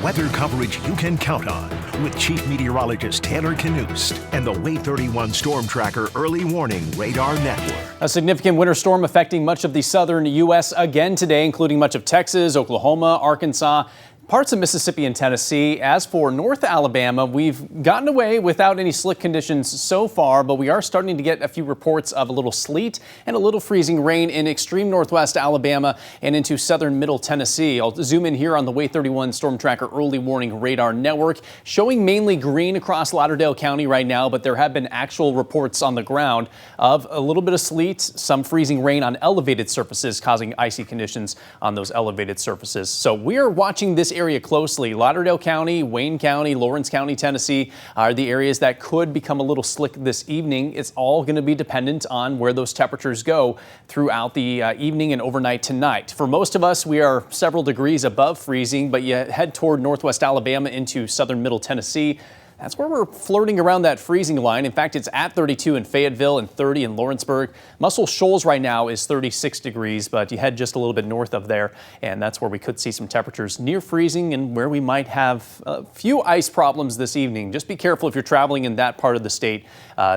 weather coverage you can count on with Chief Meteorologist Taylor Knust and the Wave 31 Storm Tracker Early Warning Radar Network. A significant winter storm affecting much of the southern U.S. again today, including much of Texas, Oklahoma, Arkansas, parts of Mississippi and Tennessee. As for North Alabama, we've gotten away without any slick conditions so far, but we are starting to get a few reports of a little sleet and a little freezing rain in extreme northwest Alabama and into southern middle Tennessee. I'll zoom in here on the Wave 31 Storm Tracker Early Warning Radar Network, showing mainly green across Lauderdale County right now, but there have been actual reports on the ground of a little bit of sleet, some freezing rain on elevated surfaces, causing icy conditions on those elevated surfaces. So we are watching this area closely. Lauderdale County, Wayne County, Lawrence County, Tennessee are the areas that could become a little slick this evening. It's all going to be dependent on where those temperatures go throughout the evening and overnight tonight. For most of us, we are several degrees above freezing, but you head toward northwest Alabama into southern middle Tennessee. That's where we're flirting around that freezing line. In fact, it's at 32 in Fayetteville and 30 in Lawrenceburg. Muscle Shoals right now is 36 degrees, but you head just a little bit north of there, and that's where we could see some temperatures near freezing and where we might have a few ice problems this evening. Just be careful if you're traveling in that part of the state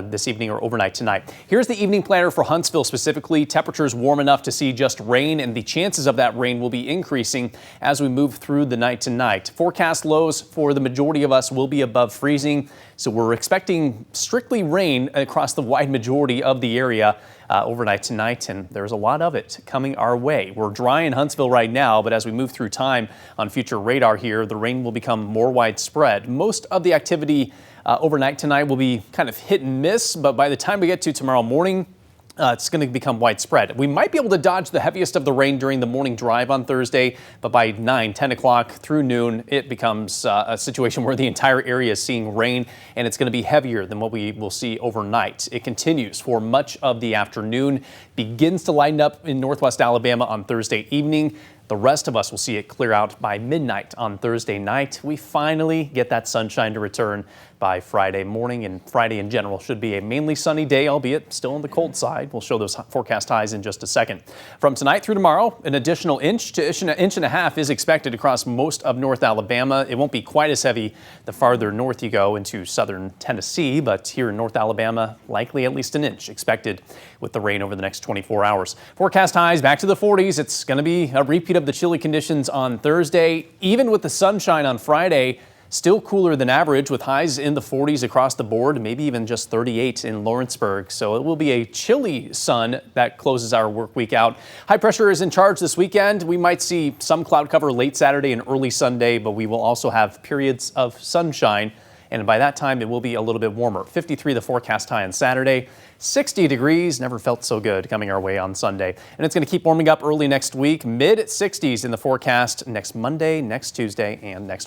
this evening or overnight tonight. Here's the evening planner for Huntsville specifically. Temperatures warm enough to see just rain, and the chances of that rain will be increasing as we move through the night tonight. Forecast lows for the majority of us will be above freezing. So we're expecting strictly rain across the wide majority of the area overnight tonight, and there's a lot of it coming our way. We're dry in Huntsville right now, but as we move through time on future radar here, the rain will become more widespread. Most of the activity overnight tonight will be kind of hit and miss, but by the time we get to tomorrow morning, it's going to become widespread. We might be able to dodge the heaviest of the rain during the morning drive on Thursday, but by 9, 10 o'clock through noon, it becomes a situation where the entire area is seeing rain, and it's going to be heavier than what we will see overnight. It continues for much of the afternoon, begins to lighten up in northwest Alabama on Thursday evening. The rest of us will see it clear out by midnight on Thursday night. We finally get that sunshine to return by Friday morning, and Friday in general should be a mainly sunny day, albeit still on the cold side. We'll show those forecast highs in just a second. From tonight through tomorrow, an additional inch to an inch and a half is expected across most of North Alabama. It won't be quite as heavy the farther north you go into southern Tennessee, but here in North Alabama, likely at least an inch expected with the rain over the next 24 hours. Forecast highs back to the 40s. It's going to be a repeat of the chilly conditions on Thursday. Even with the sunshine on Friday, still cooler than average with highs in the 40s across the board, maybe even just 38 in Lawrenceburg. So it will be a chilly sun that closes our work week out. High pressure is in charge this weekend. We might see some cloud cover late Saturday and early Sunday, but we will also have periods of sunshine. And by that time, it will be a little bit warmer. 53 the forecast high on Saturday. 60 degrees, never felt so good coming our way on Sunday. And it's going to keep warming up early next week. Mid 60s in the forecast next Monday, next Tuesday, and next Wednesday.